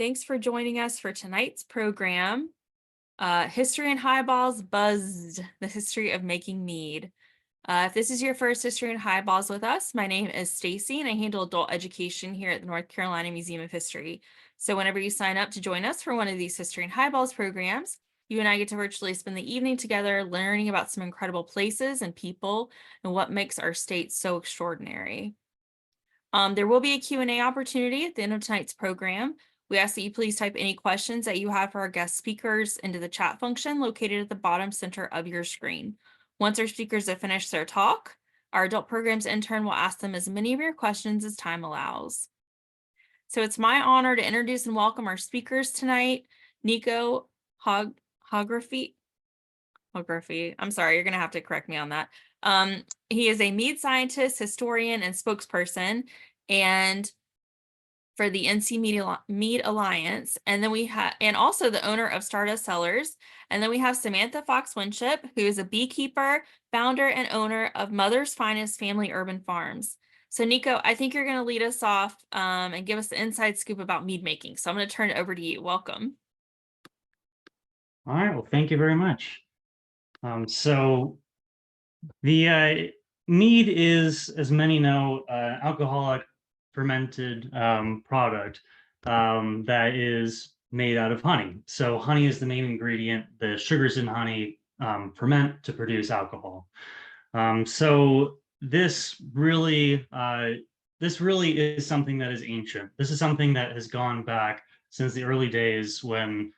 Thanks for joining us for tonight's program, History and Highballs Buzzed, the history of making mead. If this is your first History and Highballs with us, my name is Stacy and I handle adult education here at the North Carolina Museum of History. So whenever you sign up to join us for one of these History and Highballs programs, you and I get to virtually spend the evening together learning about some incredible places and people and what makes our state so extraordinary. There will be a Q&A opportunity at the end of tonight's program. We ask that you please type any questions that you have for our guest speakers into the chat function located at the bottom center of your screen. Once our speakers have finished their talk, our adult programs intern will ask them as many of your questions as time allows. So it's my honor to introduce and welcome our speakers tonight, Nico Hogrefe. I'm sorry, you're going to have to correct me on that. He is a mead scientist, historian, and spokesperson, and for the NC Mead Alliance. And then we have, and also the owner of Stardust Cellars. And then we have Samantha Foxx Winship, who is a beekeeper, founder, and owner of Mother's Finest Family Urban Farms. So Nico, I think you're going to lead us off and give us the inside scoop about mead making. So I'm going to turn it over to you. Welcome. All right, well, thank you very much. So the mead is, as many know, alcoholic fermented product that is made out of honey. So honey is the main ingredient. The sugars in honey ferment to produce alcohol. So this really is something that is ancient. This is something that has gone back since the early days when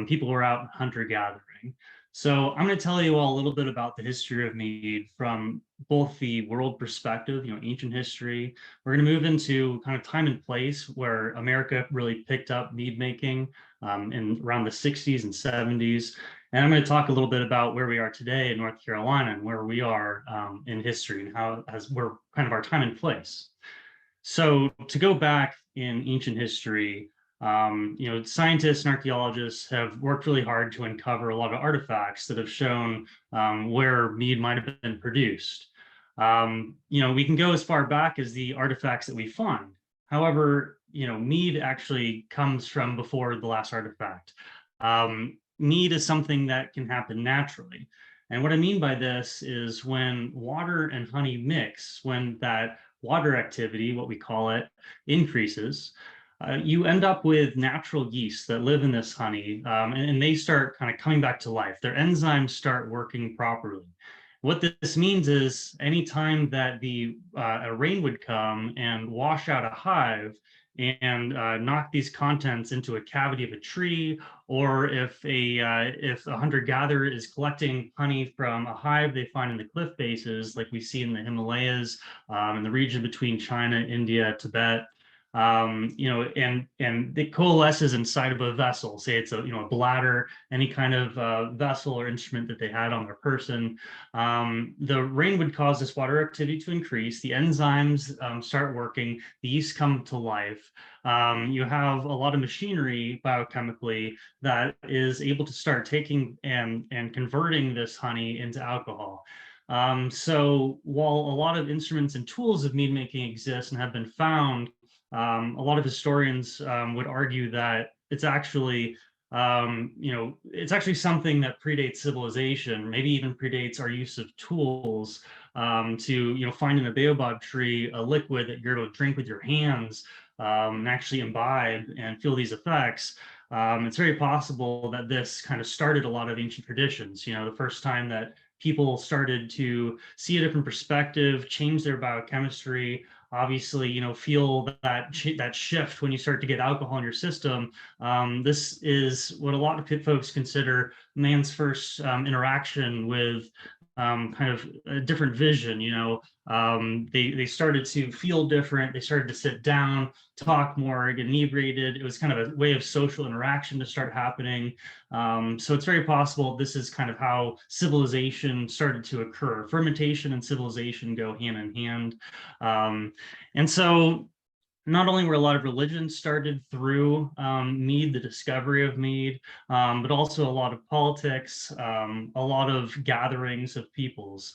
people were out hunter-gathering. So I'm going to tell you all a little bit about the history of mead from both the world perspective, ancient history. We're going to move into kind of time and place where America really picked up mead making in around the 60s and 70s. And I'm going to talk a little bit about where we are today in North Carolina and where we are in history and how we're kind of our time and place. So to go back in ancient history, scientists and archaeologists have worked really hard to uncover a lot of artifacts that have shown where mead might have been produced. We can go as far back as the artifacts that we find. However, mead actually comes from before the last artifact. Mead is something that can happen naturally. And what I mean by this is when water and honey mix, when that water activity, what we call it, increases, you end up with natural yeast that live in this honey, and they start kind of coming back to life. Their enzymes start working properly. What this means is anytime that a rain would come and wash out a hive and knock these contents into a cavity of a tree, or if a hunter-gatherer is collecting honey from a hive they find in the cliff faces, like we see in the Himalayas, in the region between China, India, Tibet, and it coalesces inside of a vessel. Say it's a bladder, any kind of vessel or instrument that they had on their person. The rain would cause this water activity to increase. The enzymes start working. The yeast come to life. You have a lot of machinery biochemically that is able to start taking and converting this honey into alcohol. So while a lot of instruments and tools of mead making exist and have been found, a lot of historians would argue that it's actually, it's actually something that predates civilization, maybe even predates our use of tools to, find in a baobab tree a liquid that you're able to drink with your hands and actually imbibe and feel these effects. It's very possible that this kind of started a lot of ancient traditions. The first time that people started to see a different perspective, change their biochemistry, obviously, feel that shift when you start to get alcohol in your system. This is what a lot of folks consider man's first interaction with kind of a different vision. They started to feel different. They started to sit down, talk more, get inebriated. It was kind of a way of social interaction to start happening. So it's very possible this is kind of how civilization started to occur. Fermentation and civilization go hand in hand. And so not only were a lot of religions started through mead, the discovery of mead, but also a lot of politics, a lot of gatherings of peoples.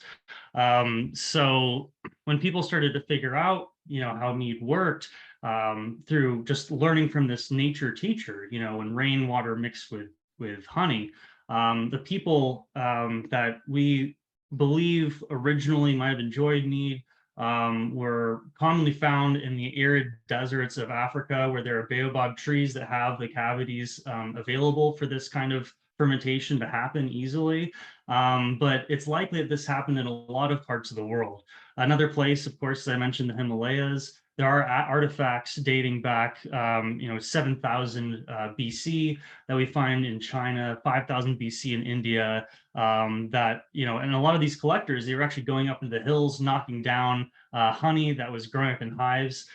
So when people started to figure out, how mead worked, through just learning from this nature teacher, when rainwater mixed with honey. The people that we believe originally might have enjoyed mead were commonly found in the arid deserts of Africa, where there are baobab trees that have the cavities available for this kind of fermentation to happen easily. But it's likely that this happened in a lot of parts of the world. Another place, of course, as I mentioned, the Himalayas. There are artifacts dating back, 7,000 BC that we find in China, 5,000 BC in India, that, and a lot of these collectors, they were actually going up into the hills, knocking down honey that was growing up in hives.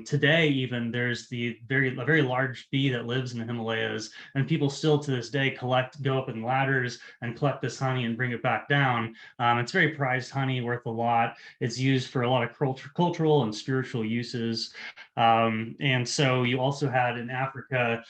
Today, even there's a very large bee that lives in the Himalayas, and people still to this day go up in ladders and collect this honey and bring it back down. It's very prized honey, worth a lot. It's used for a lot of cultural and spiritual uses. And so you also had in Africa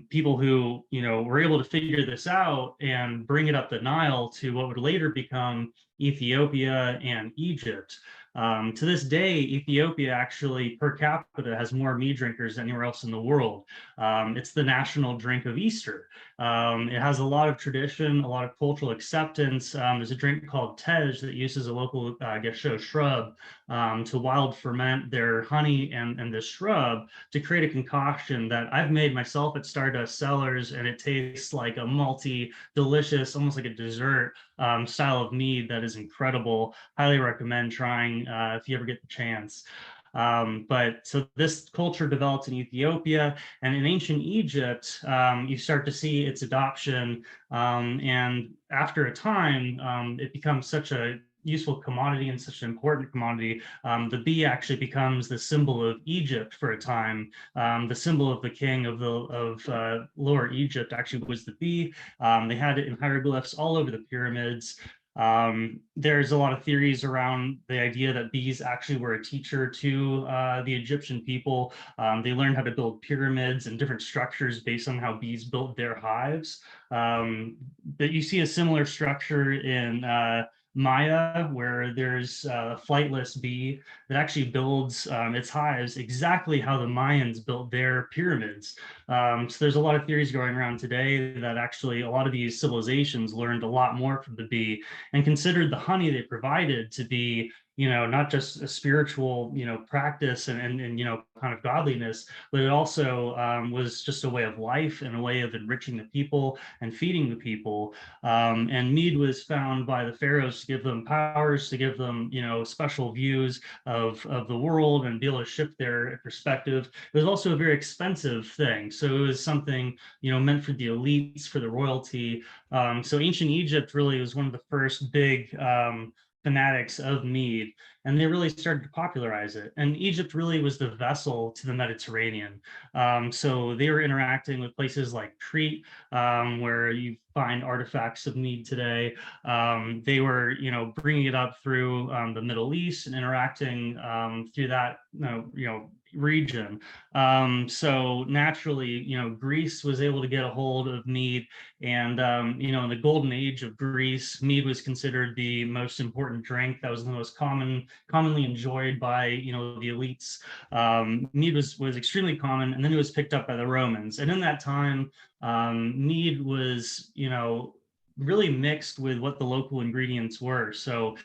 people who, were able to figure this out and bring it up the Nile to what would later become Ethiopia and Egypt. To this day, Ethiopia actually per capita has more mead drinkers than anywhere else in the world. It's the national drink of Easter. It has a lot of tradition, a lot of cultural acceptance. There's a drink called tej that uses a local gesho shrub to wild ferment their honey and this shrub to create a concoction that I've made myself at Stardust Cellars, and it tastes like a malty, delicious, almost like a dessert style of mead that is incredible. Highly recommend trying if you ever get the chance. But so this culture developed in Ethiopia, and in ancient Egypt, you start to see its adoption. And after a time, it becomes such a useful commodity and such an important commodity. The bee actually becomes the symbol of Egypt for a time. The symbol of the king of Lower Egypt actually was the bee. They had it in hieroglyphs all over the pyramids. There's a lot of theories around the idea that bees actually were a teacher to the Egyptian people. They learned how to build pyramids and different structures based on how bees built their hives. But you see a similar structure in Maya, where there's a flightless bee that actually builds its hives exactly how the Mayans built their pyramids. So there's a lot of theories going around today that actually a lot of these civilizations learned a lot more from the bee and considered the honey they provided to be, not just a spiritual, practice and kind of godliness, but it also was just a way of life and a way of enriching the people and feeding the people. And mead was found by the pharaohs to give them powers, to give them, special views of the world and be able to shift their perspective. It was also a very expensive thing. So it was something, meant for the elites, for the royalty. So ancient Egypt really was one of the first big fanatics of mead, and they really started to popularize it. And Egypt really was the vessel to the Mediterranean. So they were interacting with places like Crete, where you find artifacts of mead today. They were, bringing it up through the Middle East and interacting through that, region. So naturally, Greece was able to get a hold of mead, and in the golden age of Greece, mead was considered the most important drink. That was the most commonly enjoyed by the elites. Mead was extremely common, and then it was picked up by the Romans. And in that time, mead was really mixed with what the local ingredients were. So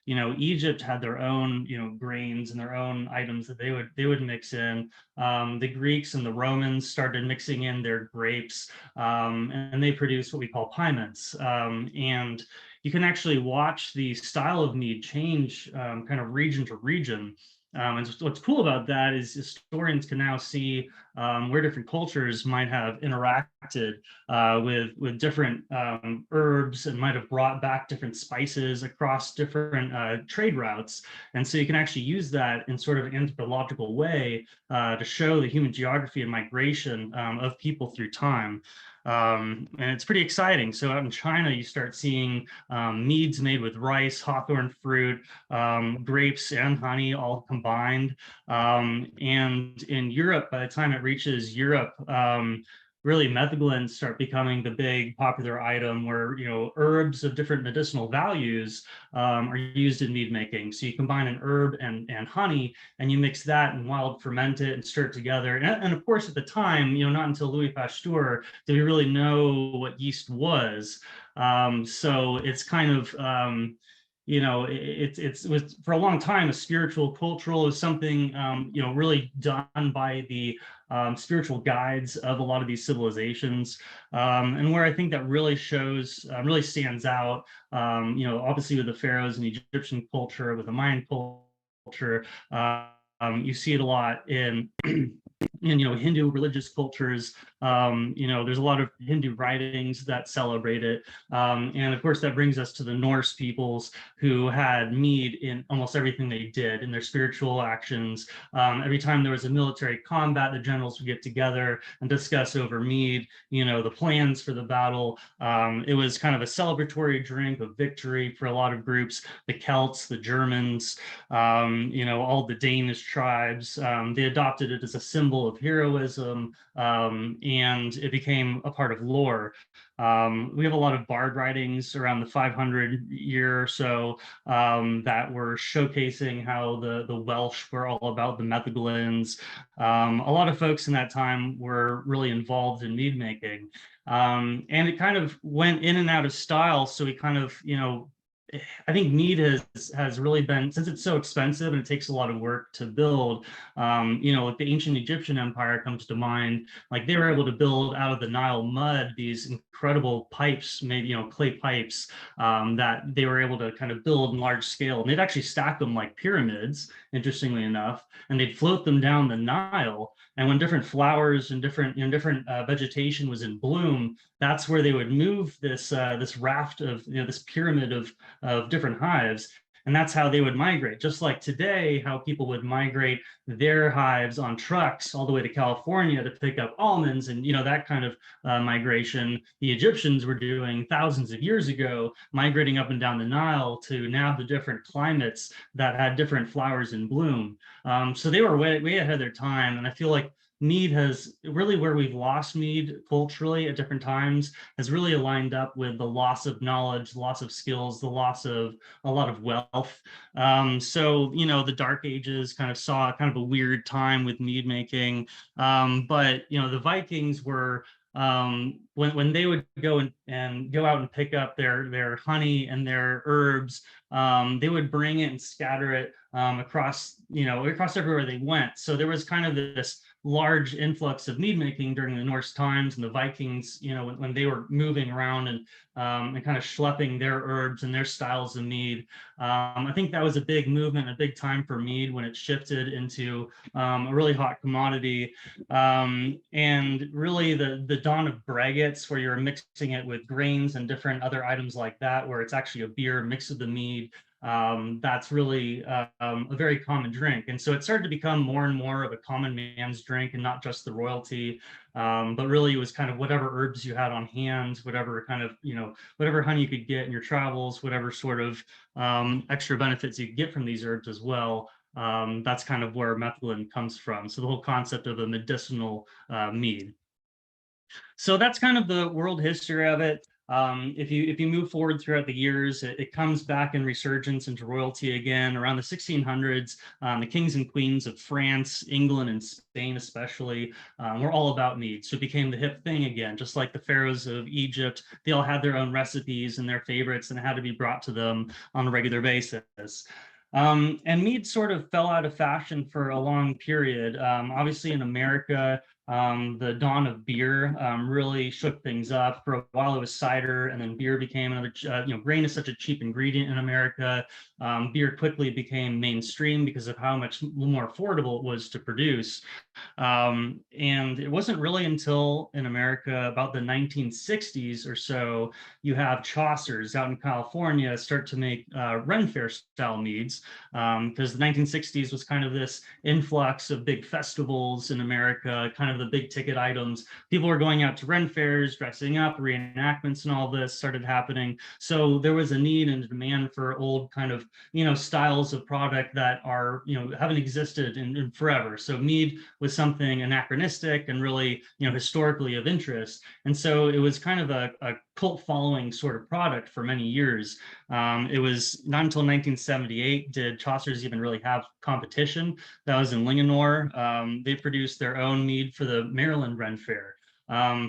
Egypt had their own grains and their own items that they would mix in. The Greeks and the Romans started mixing in their grapes, and they produced what we call piments. And you can actually watch the style of mead change kind of region to region. And what's cool about that is historians can now see where different cultures might have interacted with different herbs and might have brought back different spices across different trade routes. And so you can actually use that in sort of an anthropological way to show the human geography and migration of people through time. And it's pretty exciting. So out in China, you start seeing meads made with rice, hawthorn fruit, grapes, and honey all combined. And in Europe, by the time it reaches Europe, really metheglins start becoming the big popular item where, herbs of different medicinal values are used in mead making. So you combine an herb and honey, and you mix that and wild ferment it and stir it together. And of course, at the time, not until Louis Pasteur did we really know what yeast was. So it's kind of it was for a long time a spiritual, cultural, it was something really done by the spiritual guides of a lot of these civilizations, and where I think that really shows, really stands out. Obviously with the pharaohs and Egyptian culture, with the Mayan culture, you see it a lot in Hindu religious cultures. There's a lot of Hindu writings that celebrate it, and of course that brings us to the Norse peoples, who had mead in almost everything they did in their spiritual actions. Every time there was a military combat, the generals would get together and discuss over mead, the plans for the battle. It was kind of a celebratory drink of victory for a lot of groups: the Celts, the Germans, all the Danish tribes. They adopted it as a symbol of heroism, and it became a part of lore. We have a lot of bard writings around the 500 year or so, that were showcasing how the Welsh were all about the metheglins. A lot of folks in that time were really involved in mead making. And it kind of went in and out of style. So we kind of, I think mead has really been, since it's so expensive and it takes a lot of work to build. Like the ancient Egyptian empire comes to mind. Like they were able to build out of the Nile mud these incredible pipes, maybe clay pipes, that they were able to kind of build in large scale. And they'd actually stack them like pyramids, interestingly enough, and they'd float them down the Nile. And when different flowers and different vegetation was in bloom, that's where they would move this raft of this pyramid of different hives. And that's how they would migrate. Just like today, how people would migrate their hives on trucks all the way to California to pick up almonds, and that kind of migration the Egyptians were doing thousands of years ago, migrating up and down the Nile to now the different climates that had different flowers in bloom. So they were way ahead of their time, and I feel like mead has really, where we've lost mead culturally at different times, has really aligned up with the loss of knowledge, the loss of skills, the loss of a lot of wealth. So the Dark Ages kind of saw kind of a weird time with mead making, but the Vikings were, when they would go and go out and pick up their honey and their herbs, they would bring it and scatter it across everywhere they went. So there was kind of this large influx of mead making during the Norse times, and the Vikings, when they were moving around and kind of schlepping their herbs and their styles of mead. I think that was a big movement, a big time for mead when it shifted into a really hot commodity. And really the dawn of braggots, where you're mixing it with grains and different other items like that, where it's actually a beer mixed with the mead. That's really a very common drink. And so it started to become more and more of a common man's drink, and not just the royalty, but really it was kind of whatever herbs you had on hand, whatever kind of, whatever honey you could get in your travels, whatever sort of extra benefits you could get from these herbs as well. That's kind of where metheglin comes from. So the whole concept of a medicinal mead. So that's kind of the world history of it. If you move forward throughout the years, it comes back in resurgence into royalty again around the 1600s. The kings and queens of France, England, and Spain especially were all about mead. So it became the hip thing again, just like the pharaohs of Egypt. They all had their own recipes and their favorites, and had to be brought to them on a regular basis. And mead sort of fell out of fashion for a long period. Obviously in America, the dawn of beer really shook things up. For a while it was cider, and then beer became another, grain is such a cheap ingredient in America. Beer quickly became mainstream because of how much more affordable it was to produce. And it wasn't really until in America about the 1960s or so, you have Chaucer's out in California start to make Ren Fair style meads, because the 1960s was kind of this influx of big festivals in America, kind of the big ticket items. People were going out to Ren Fairs, dressing up, reenactments and all this started happening. So there was a need and a demand for old kind of, styles of product that are, haven't existed in forever. So mead was something anachronistic and really, historically of interest. And so it was kind of a cult following sort of product for many years. It was not until 1978 did Chaucer's even really have competition. That was in Linganore. They produced their own mead for the Maryland Ren Fair.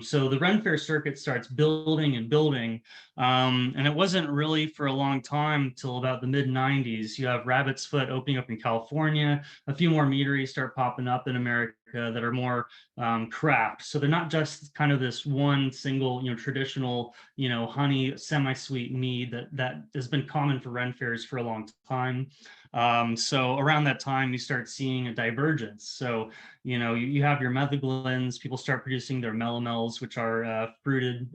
So the Ren Fair circuit starts building and building, and it wasn't really for a long time till about the mid 90s. You have Rabbit's Foot opening up in California. A few more meaderies start popping up in America that are more craft. So they're not just kind of this one single, traditional, honey semi-sweet mead that has been common for Ren fairs for a long time. So around that time, you start seeing a divergence. So, you have your metheglins, people start producing their melomels, which are fruited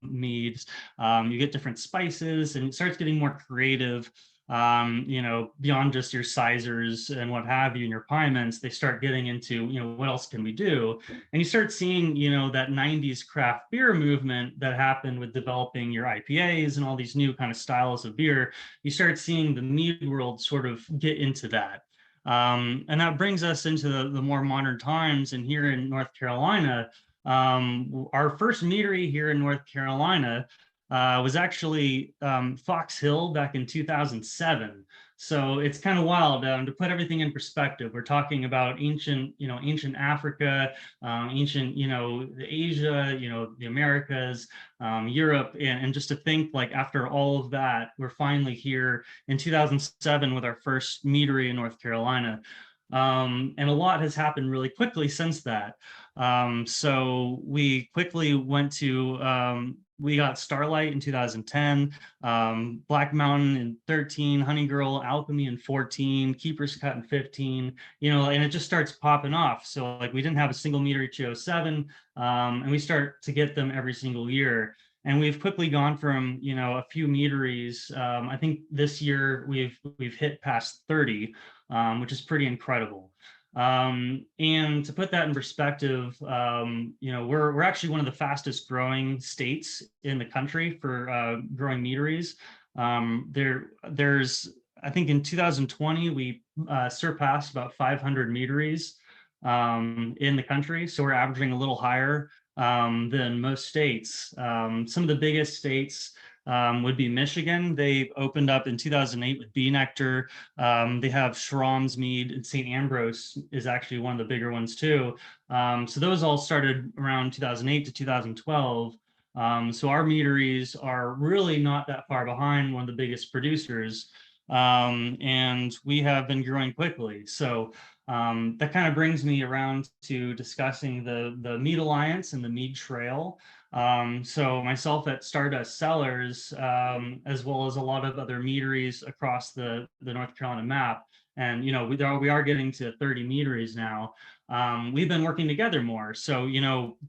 meads. You get different spices, and it starts getting more creative. Beyond just your sizers and what have you, and your piments, they start getting into, what else can we do? And you start seeing, that 90s craft beer movement that happened with developing your IPAs and all these new kind of styles of beer. You start seeing the mead world sort of get into that. And that brings us into the more modern times. And here in North Carolina, our first meadery here in North Carolina was actually Fox Hill back in 2007. So it's kind of wild to put everything in perspective. We're talking about ancient Africa, ancient, Asia, the Americas, Europe, and just to think like after all of that, we're finally here in 2007 with our first meadery in North Carolina. And a lot has happened really quickly since that. So we quickly went to we got Starlight in 2010, Black Mountain in 13, Honey Girl, Alchemy in 14, Keeper's Cut in 15, and it just starts popping off. So like we didn't have a single meter each 07, and we start to get them every single year. And we've quickly gone from, a few meaderies. I think this year we've hit past 30, which is pretty incredible. And to put that in perspective, we're actually one of the fastest growing states in the country for growing meaderies. There's I think in 2020 we surpassed about 500 meaderies in the country, so we're averaging a little higher than most states. Some of the biggest states would be Michigan. They opened up in 2008 with Bee Nectar. They have Schramm's Mead, and St. Ambrose is actually one of the bigger ones too. So those all started around 2008 to 2012. So our meaderies are really not that far behind one of the biggest producers. And we have been growing quickly. So that kind of brings me around to discussing the Mead Alliance and the Mead Trail. So myself at Stardust Cellars, as well as a lot of other meaderies across the North Carolina map, and we are getting to 30 meaderies now. We've been working together more. So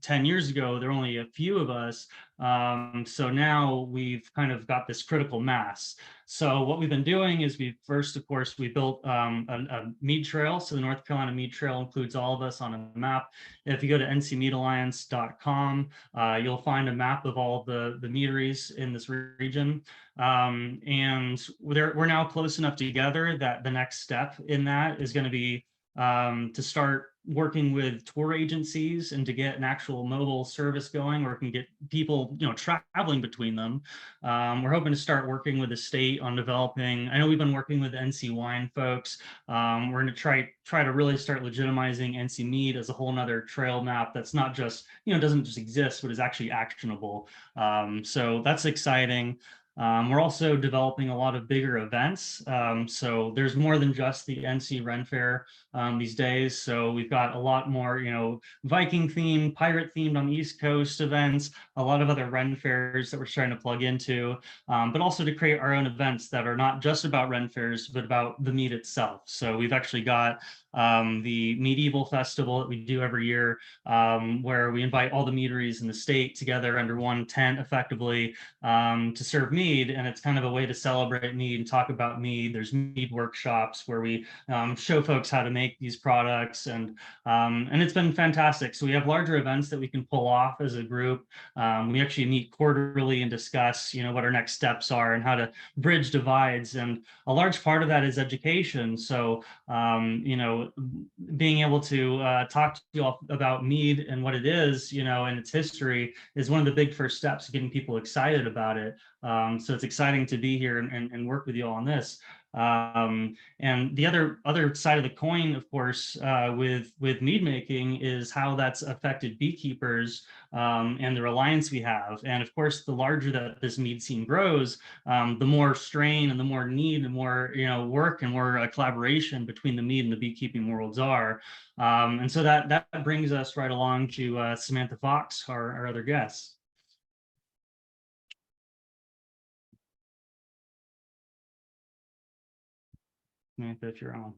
10 years ago there were only a few of us. So now we've kind of got this critical mass. So what we've been doing is of course, we built a mead trail. So the North Carolina Mead Trail includes all of us on a map. If you go to ncmeadalliance.com, you'll find a map of all the meaderies in this region. And we're now close enough together that the next step in that is going to be to start working with tour agencies and to get an actual mobile service going where we can get people, traveling between them. We're hoping to start working with the state on developing. I know we've been working with NC Wine folks. We're going to try to really start legitimizing NC Mead as a whole nother trail map that's not just, doesn't just exist, but is actually actionable. So that's exciting. We're also developing a lot of bigger events. So there's more than just the NC Ren Fair these days. So we've got a lot more, Viking themed, pirate themed on the East Coast events, a lot of other Ren Fairs that we're starting to plug into, but also to create our own events that are not just about Ren Fairs, but about the mead itself. So we've actually got the Medieval Festival that we do every year, where we invite all the meaderies in the state together under one tent effectively to serve mead. And it's kind of a way to celebrate mead and talk about mead. There's mead workshops where we show folks how to make these products, and it's been fantastic. So we have larger events that we can pull off as a group. We actually meet quarterly and discuss, what our next steps are and how to bridge divides. And a large part of that is education. So, being able to talk to you all about mead and what it is, and its history is one of the big first steps getting people excited about it. So it's exciting to be here and work with you all on this. And the other side of the coin, of course, with mead making is how that's affected beekeepers and the reliance we have. And of course, the larger that this mead scene grows, the more strain and the more need and more work and more collaboration between the mead and the beekeeping worlds are. And so that brings us right along to Samantha Foxx, our other guest. Samantha, if you're on.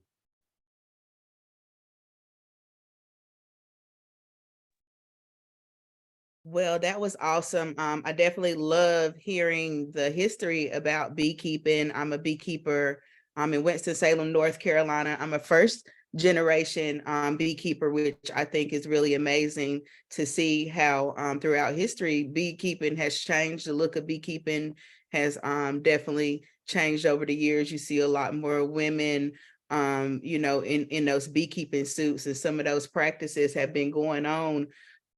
Well, that was awesome. I definitely love hearing the history about beekeeping. I'm a beekeeper. I'm in Winston-Salem, North Carolina. I'm a first generation beekeeper, which I think is really amazing to see how throughout history, beekeeping has changed. The look of beekeeping has definitely changed over the years. You see a lot more women in those beekeeping suits, and some of those practices have been going on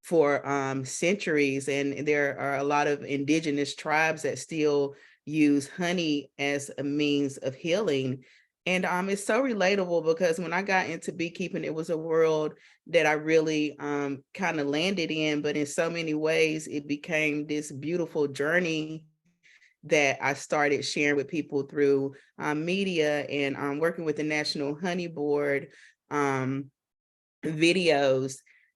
for centuries, and there are a lot of indigenous tribes that still use honey as a means of healing. And it's so relatable because when I got into beekeeping, it was a world that I really kind of landed in, but in so many ways, it became this beautiful journey that I started sharing with people through media and working with the National Honey Board, videos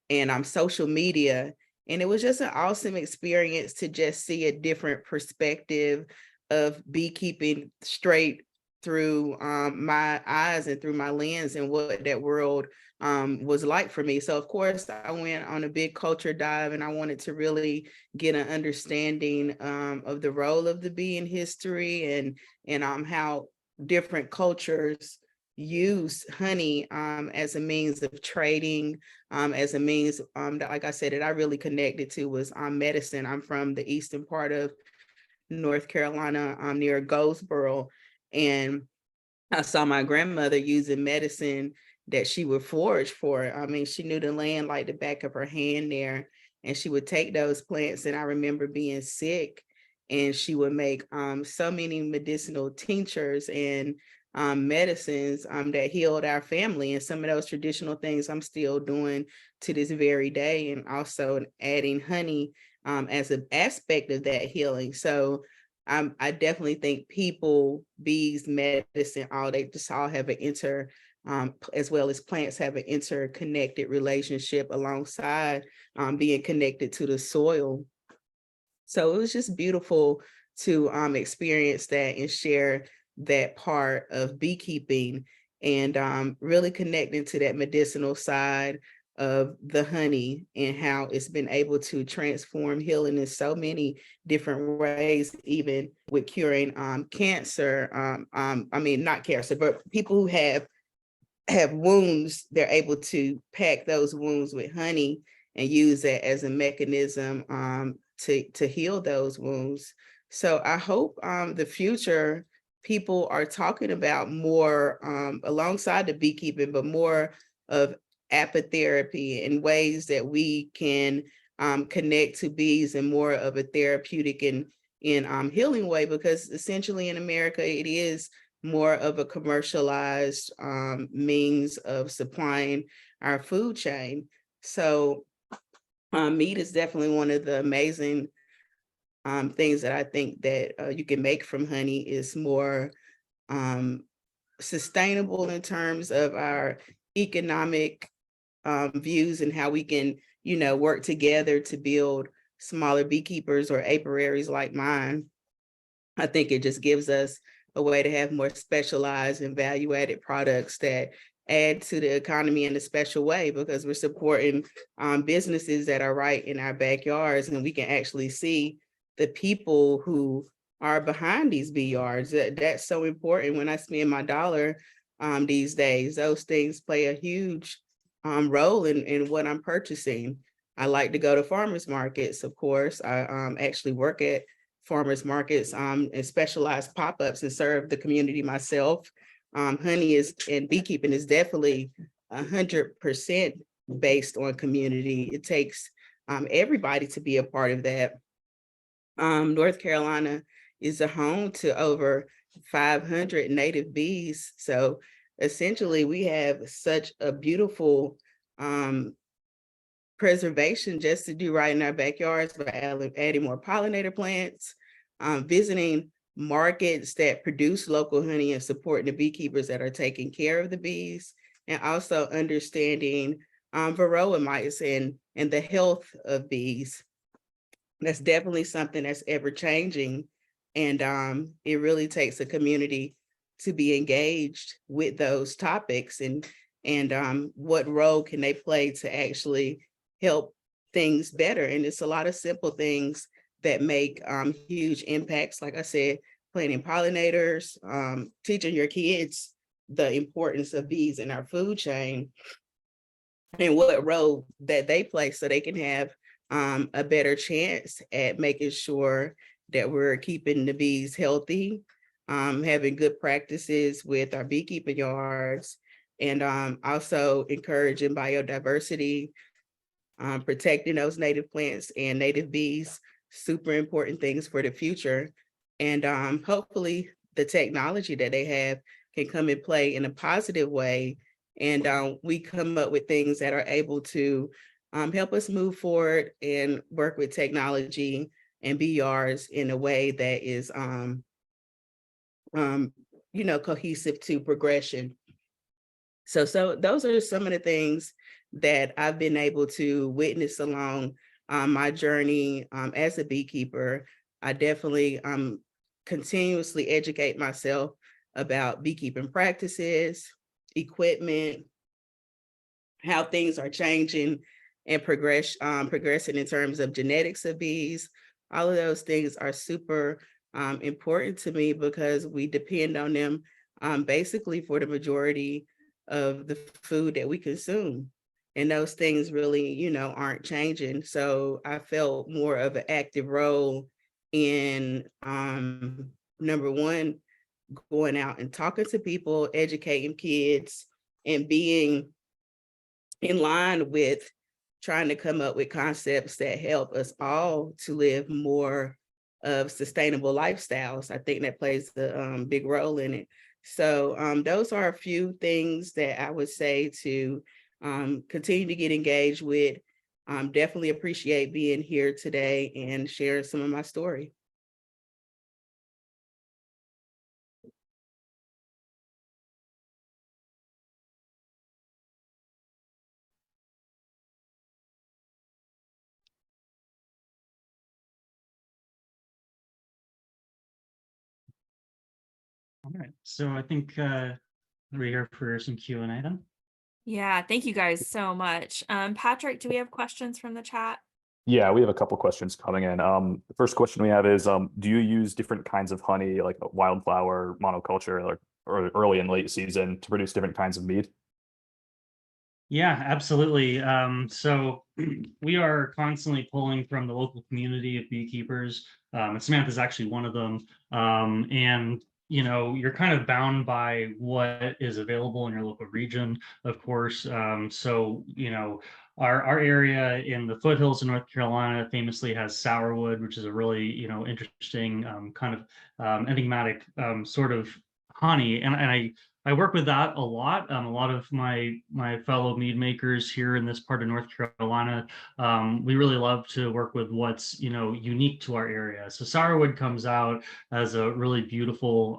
and social media. And it was just an awesome experience to just see a different perspective of beekeeping straight through my eyes and through my lens and what that world was like for me. So of course I went on a big culture dive, and I wanted to really get an understanding of the role of the bee in history and how different cultures use honey as a means of trading, as a means that, like I said, that I really connected to was medicine. I'm from the eastern part of North Carolina, near Goldsboro, and I saw my grandmother using medicine that she would forage for. I mean, she knew the land like the back of her hand there, and she would take those plants. And I remember being sick, and she would make so many medicinal tinctures and medicines that healed our family. And some of those traditional things I'm still doing to this very day, and also adding honey as an aspect of that healing. So I definitely think people, bees, medicine, they just all have an as well as plants have an interconnected relationship alongside being connected to the soil. So it was just beautiful to experience that and share that part of beekeeping, and really connecting to that medicinal side of the honey and how it's been able to transform healing in so many different ways, even with curing cancer. I mean, not cancer, but people who have wounds, they're able to pack those wounds with honey and use that as a mechanism to heal those wounds. So I hope the future people are talking about more alongside the beekeeping, but more of apitherapy and ways that we can connect to bees in more of a therapeutic and in healing way, because essentially in America, it is more of a commercialized means of supplying our food chain. So meat is definitely one of the amazing things that I think that you can make from honey. Is more sustainable in terms of our economic views and how we can, work together to build smaller beekeepers or apiaries like mine. I think it just gives us a way to have more specialized and value-added products that add to the economy in a special way, because we're supporting businesses that are right in our backyards, and we can actually see the people who are behind these bee yards. That's so important. When I spend my dollar these days, those things play a huge role in what I'm purchasing. I like to go to farmers markets, of course. I actually work at farmers markets and specialized pop-ups and serve the community myself. Honey is and beekeeping is definitely 100% based on community. It takes everybody to be a part of that. North Carolina is a home to over 500 native bees. So essentially we have such a beautiful preservation just to do right in our backyards by adding more pollinator plants, visiting markets that produce local honey and supporting the beekeepers that are taking care of the bees, and also understanding varroa mites and the health of bees. That's definitely something that's ever changing. And it really takes a community to be engaged with those topics, and what role can they play to actually help things better. And it's a lot of simple things that make huge impacts. Like I said, planting pollinators, teaching your kids the importance of bees in our food chain and what role that they play so they can have a better chance at making sure that we're keeping the bees healthy, having good practices with our beekeeping yards, and also encouraging biodiversity, protecting those native plants and native bees, super important things for the future. And hopefully the technology that they have can come and play in a positive way. And we come up with things that are able to help us move forward and work with technology and BRs in a way that is, cohesive to progression. So those are some of the things that I've been able to witness along my journey as a beekeeper. I definitely continuously educate myself about beekeeping practices, equipment, how things are changing and progressing in terms of genetics of bees. All of those things are super important to me because we depend on them basically for the majority of the food that we consume. And those things really, aren't changing. So I felt more of an active role in number one, going out and talking to people, educating kids, and being in line with trying to come up with concepts that help us all to live more of sustainable lifestyles. I think that plays a big role in it. So those are a few things that I would say to continue to get engaged with. Definitely appreciate being here today and sharing some of my story. All right, so I think we're here for some Q&A then. Yeah, thank you guys so much. Patrick, do we have questions from the chat? Yeah, we have a couple questions coming in. The first question we have is, do you use different kinds of honey, like wildflower, monoculture, or early and late season to produce different kinds of mead? Yeah, absolutely. So we are constantly pulling from the local community of beekeepers. And Samantha is actually one of them. And you're kind of bound by what is available in your local region, of course. So our area in the foothills of North Carolina famously has sourwood, which is a really interesting kind of enigmatic sort of honey, and I work with that a lot. A lot of my fellow mead makers here in this part of North Carolina, we really love to work with what's unique to our area. So sourwood comes out as a really beautiful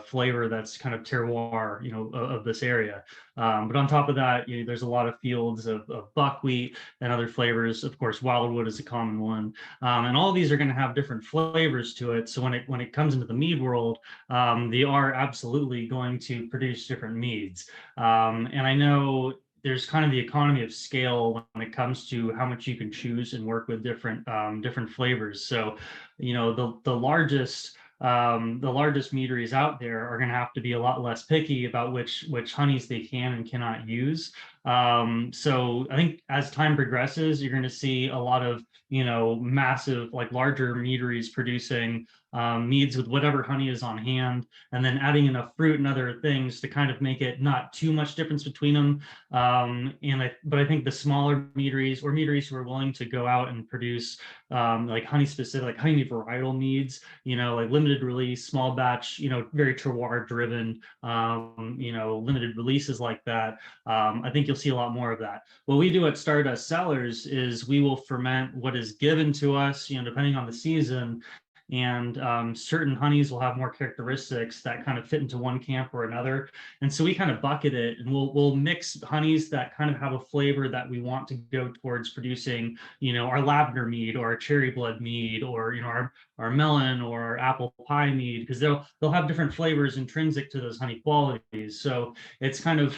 flavor that's kind of terroir, of this area. But on top of that, there's a lot of fields of buckwheat and other flavors. Of course, wildwood is a common one, and all of these are going to have different flavors to it. So when it comes into the mead world, they are absolutely going to produce different meads. And I know there's kind of the economy of scale when it comes to how much you can choose and work with different flavors. So, the largest meaderies out there are going to have to be a lot less picky about which honeys they can and cannot use. So I think as time progresses, you're going to see a lot of, massive, like larger meaderies producing meads with whatever honey is on hand, and then adding enough fruit and other things to kind of make it not too much difference between them. But I think the smaller meaderies, or meaderies who are willing to go out and produce like honey specific, like honey varietal meads, like limited release, small batch, very terroir driven, limited releases like that. I think you'll see a lot more of that. What we do at Stardust Cellars is we will ferment what is given to us, depending on the season. And certain honeys will have more characteristics that kind of fit into one camp or another. And so we kind of bucket it, and we'll mix honeys that kind of have a flavor that we want to go towards producing, our lavender mead or our cherry blood mead, or our melon or our apple pie mead, because they'll have different flavors intrinsic to those honey qualities. So it's kind of,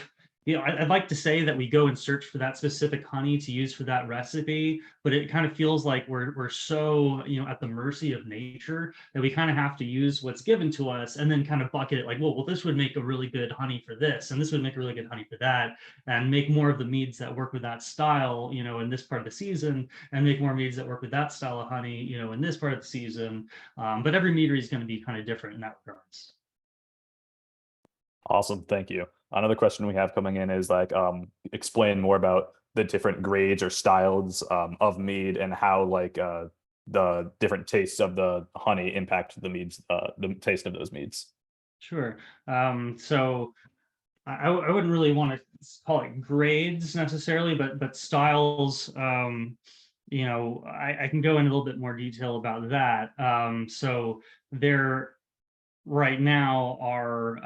I'd like to say that we go and search for that specific honey to use for that recipe, but it kind of feels like we're so, at the mercy of nature, that we kind of have to use what's given to us and then kind of bucket it like, well, this would make a really good honey for this, and this would make a really good honey for that, and make more of the meads that work with that style, in this part of the season, and make more meads that work with that style of honey, in this part of the season. But every meadery is going to be kind of different in that regards. Awesome, thank you. Another question we have coming in is like, explain more about the different grades or styles of mead, and how like the different tastes of the honey impact the meads, the taste of those meads. Sure. So I wouldn't really want to call it grades necessarily, but styles. I can go into a little bit more detail about that. So there right now are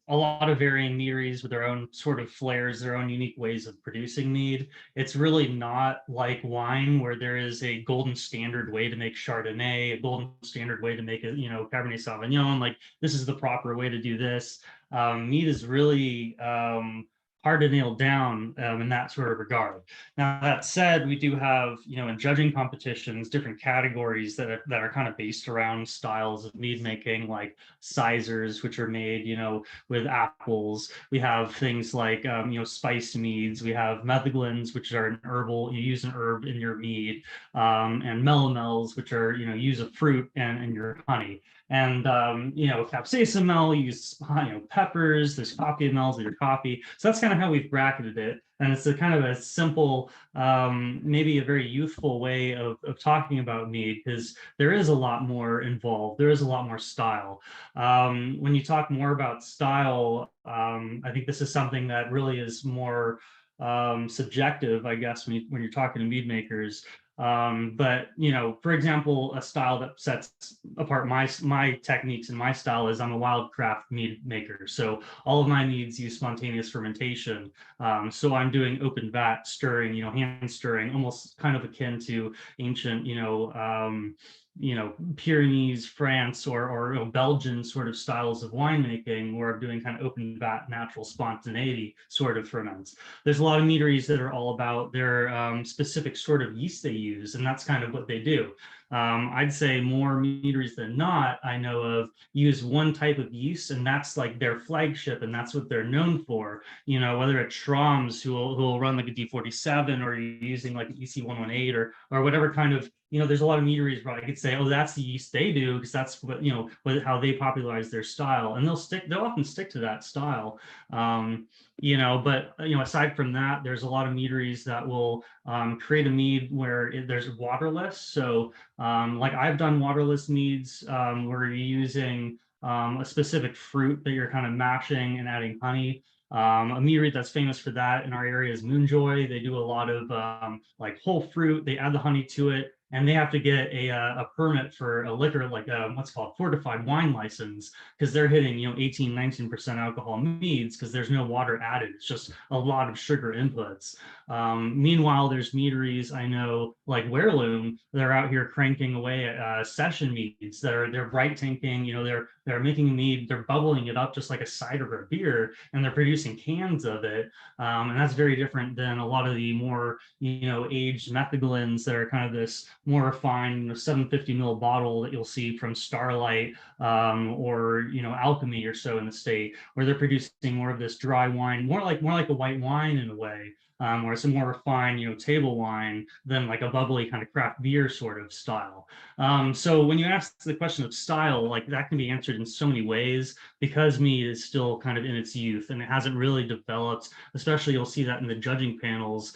a lot of varying meaderies with their own sort of flares, their own unique ways of producing mead. It's really not like wine, where there is a golden standard way to make Chardonnay, a golden standard way to make a, Cabernet Sauvignon. Like, this is the proper way to do this. Mead is really hard to nail down in that sort of regard. Now, that said, we do have, in judging competitions, different categories that are kind of based around styles of mead making, like sizers, which are made, with apples. We have things like, spiced meads. We have metheglins, which are an herbal, you use an herb in your mead, and melomels, which are, use a fruit and your honey. And capsaicin mel, you use peppers. There's coffee mels in your coffee. So that's kind of how we've bracketed it. And it's a kind of a simple, maybe a very youthful way of talking about mead, because there is a lot more involved. There is a lot more style. When you talk more about style, I think this is something that really is more subjective, I guess, when you're talking to mead makers. But for example, a style that sets apart my techniques and my style is I'm a wildcraft mead maker. So all of my meads use spontaneous fermentation. So I'm doing open vat stirring, hand stirring, almost kind of akin to ancient, Pyrenees, France, or Belgian sort of styles of winemaking, where I'm doing kind of open vat, natural spontaneity sort of ferments. There's a lot of meaderies that are all about their specific sort of yeast they use, and that's kind of what they do. I'd say more meaderies than not, I know of, use one type of yeast, and that's like their flagship, and that's what they're known for. Whether it's Schramm's, who will run like a D47, or you're using like an EC118, or whatever kind of, there's a lot of meaderies where I could say, oh, that's the yeast they do, because that's what, how they popularize their style, and they'll often stick to that style. But aside from that, there's a lot of meaderies that will create a mead where there's waterless. So like I've done waterless meads where you're using a specific fruit that you're kind of mashing and adding honey. A meadery that's famous for that in our area is Moonjoy. They do a lot of like whole fruit. They add the honey to it, and they have to get a permit for a liquor, like what's called fortified wine license, because they're hitting 18-19% alcohol meads, because there's no water added. It's just a lot of sugar inputs. Meanwhile, there's meaderies I know, like Weirloom, they're out here cranking away at session meads. They're bright tanking, they're making a mead, they're bubbling it up just like a cider or a beer, and they're producing cans of it. And that's very different than a lot of the more aged metheglins that are kind of this more refined 750 ml bottle that you'll see from Starlight or Alchemy or so in the state, where they're producing more of this dry wine, more like a white wine in a way. Or some more refined, table wine than like a bubbly kind of craft beer sort of style. So when you ask the question of style, like that can be answered in so many ways because mead is still kind of in its youth and it hasn't really developed. Especially you'll see that in the judging panels.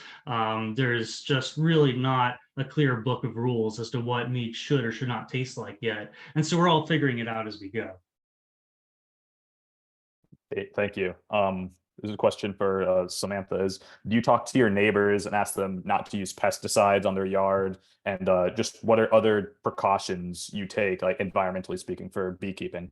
There's just really not a clear book of rules as to what mead should or should not taste like yet. And so we're all figuring it out as we go. Thank you. This is a question for Samantha. Do you talk to your neighbors and ask them not to use pesticides on their yard? And just what are other precautions you take, like environmentally speaking, for beekeeping?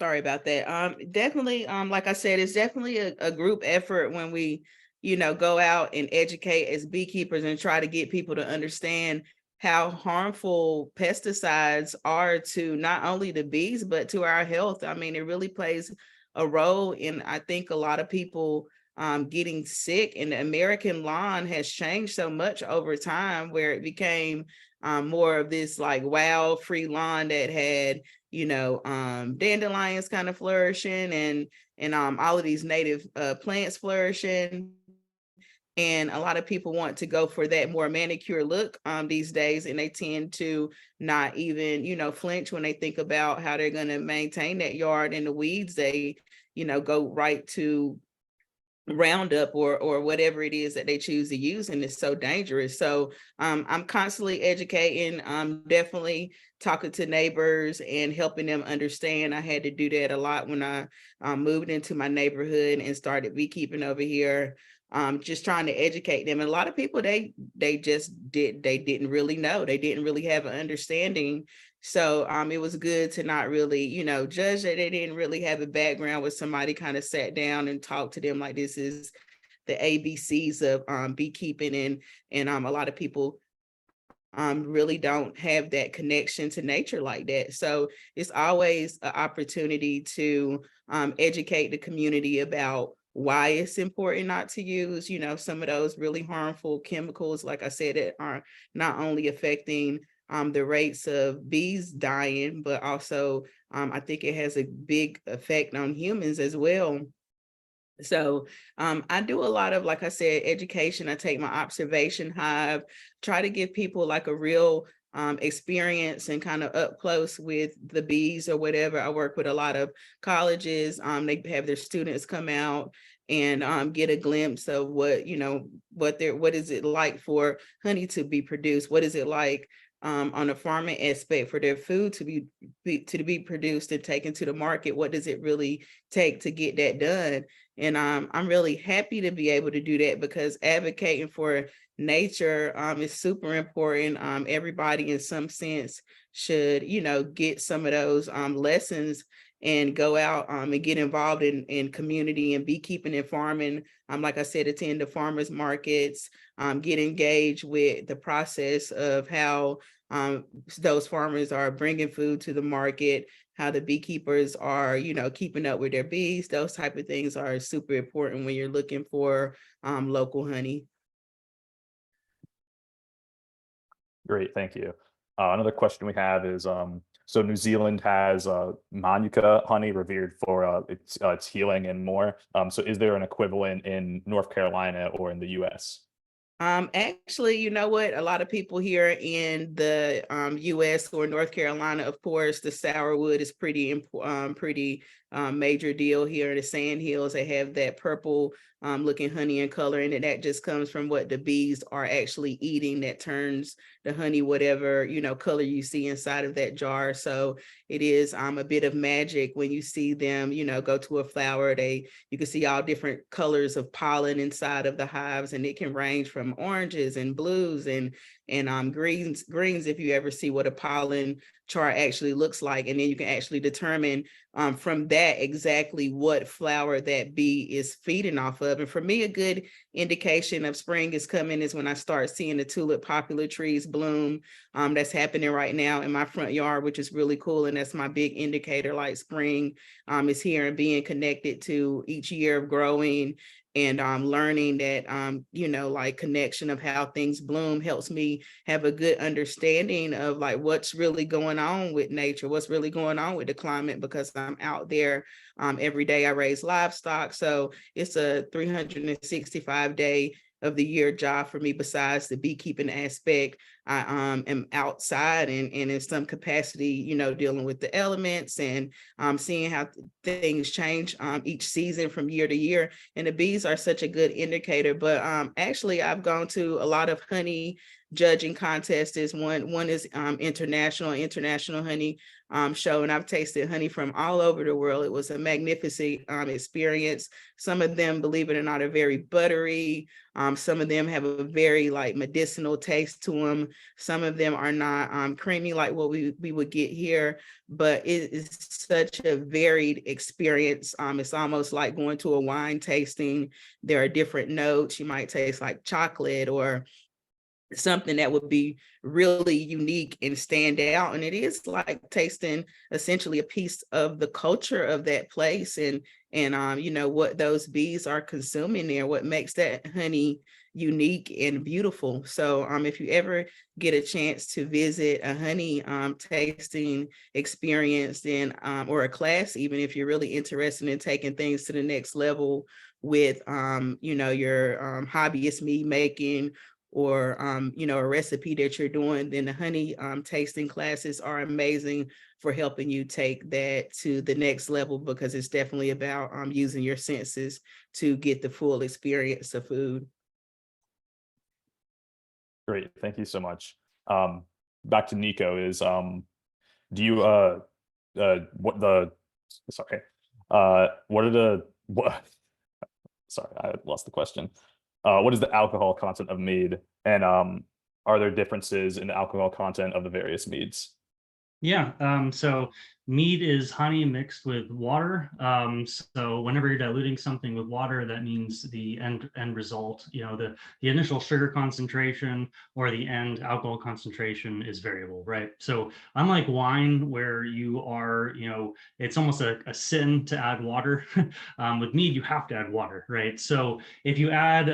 Sorry about that. Definitely, like I said, it's definitely a group effort when we, go out and educate as beekeepers and try to get people to understand how harmful pesticides are to not only the bees, but to our health. I mean, it really plays a role in, I think, a lot of people getting sick. And the American lawn has changed so much over time where it became more of this like wild free lawn that had dandelions kind of flourishing and all of these native plants flourishing. And a lot of people want to go for that more manicure look these days, and they tend to not even flinch when they think about how they're going to maintain that yard. And the weeds, they go right to Roundup or whatever it is that they choose to use, and it's so dangerous. So I'm constantly educating, definitely talking to neighbors and helping them understand. I had to do that a lot when I moved into my neighborhood and started beekeeping over here. Just trying to educate them. And a lot of people, they didn't really know. They didn't really have an understanding. So it was good to not really, judge that they didn't really have a background where somebody kind of sat down and talked to them like this is the ABCs of beekeeping. And a lot of people really don't have that connection to nature like that. So it's always an opportunity to educate the community about why it's important not to use, some of those really harmful chemicals, like I said, that are not only affecting the rates of bees dying, but also I think it has a big effect on humans as well. So I do a lot of, like I said, education. I take my observation hive, try to give people like a real experience and kind of up close with the bees or whatever. I work with a lot of colleges. They have their students come out and get a glimpse of what is it like for honey to be produced? What is it like on a farming aspect for their food to be produced and taken to the market? What does it really take to get that done? And I'm really happy to be able to do that, because advocating for nature is super important. Everybody in some sense should, get some of those lessons and go out and get involved in community and beekeeping and farming. Like I said, attend the farmers markets, get engaged with the process of how those farmers are bringing food to the market, how the beekeepers are, keeping up with their bees. Those type of things are super important when you're looking for local honey. Great, thank you. Another question we have is, so New Zealand has Manuka honey revered for its healing and more. So is there an equivalent in North Carolina or in the US? Actually, you know what? A lot of people here in the US or North Carolina, of course, the sourwood is pretty major deal here in the Sand Hills. They have that purple looking honey in color, and that just comes from what the bees are actually eating that turns the honey whatever color you see inside of that jar. So it is a bit of magic when you see them go to a flower. You can see all different colors of pollen inside of the hives, and it can range from oranges and blues and greens if you ever see what a pollen chart actually looks like. And then you can actually determine from that exactly what flower that bee is feeding off of. And for me, a good indication of spring is coming is when I start seeing the tulip popular trees bloom. That's happening right now in my front yard, which is really cool. And that's my big indicator, like spring is here, and being connected to each year of growing and learning that, like connection of how things bloom helps me have a good understanding of like what's really going on with nature, what's really going on with the climate, because I'm out there every day. I raise livestock. So it's a 365-day of the year job for me. Besides the beekeeping aspect, I am outside and in some capacity, dealing with the elements and seeing how things change each season from year to year. And the bees are such a good indicator. But actually, I've gone to a lot of honey judging contests. Is one is international honey show, and I've tasted honey from all over the world. It was a magnificent experience. Some of them, believe it or not, are very buttery. Some of them have a very like medicinal taste to them. Some of them are not creamy like what we would get here, but it is such a varied experience. It's almost like going to a wine tasting. There are different notes. You might taste like chocolate or something that would be really unique and stand out. And it is like tasting essentially a piece of the culture of that place and what those bees are consuming there, what makes that honey unique and beautiful. So if you ever get a chance to visit a honey tasting experience, then or a class, even if you're really interested in taking things to the next level with your hobbyist mead making, or a recipe that you're doing, then the honey tasting classes are amazing for helping you take that to the next level, because it's definitely about using your senses to get the full experience of food. Great, thank you so much. Back to Nico is do you what the sorry what are the what sorry, I lost the question. What is the alcohol content of mead, and are there differences in the alcohol content of the various meads? Yeah, so mead is honey mixed with water. So whenever you're diluting something with water, that means the end result, the initial sugar concentration or the end alcohol concentration is variable, right? So unlike wine, where you are, it's almost a sin to add water. With mead, you have to add water, right? So if you add,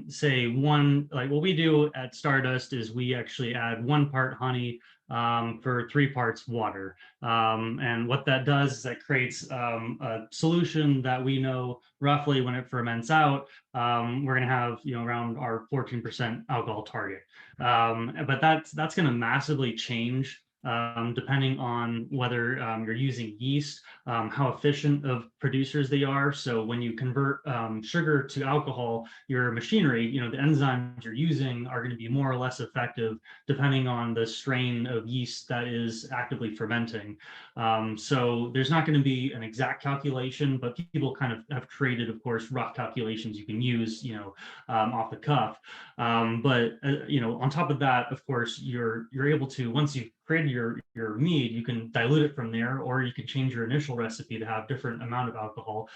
say like what we do at Stardust is we actually add 1 part honey for 3 parts water. And what that does is that creates a solution that we know roughly when it ferments out, we're going to have, around our 14% alcohol target. But that's going to massively change depending on whether you're using yeast, how efficient of producers they are. So when you convert sugar to alcohol, your machinery, the enzymes you're using are going to be more or less effective depending on the strain of yeast that is actively fermenting. So there's not going to be an exact calculation, but people kind of have created, of course, rough calculations you can use, off the cuff. But on top of that, of course, you're able to, once you've created your mead, you can dilute it from there, or you can change your initial recipe to have different amount of alcohol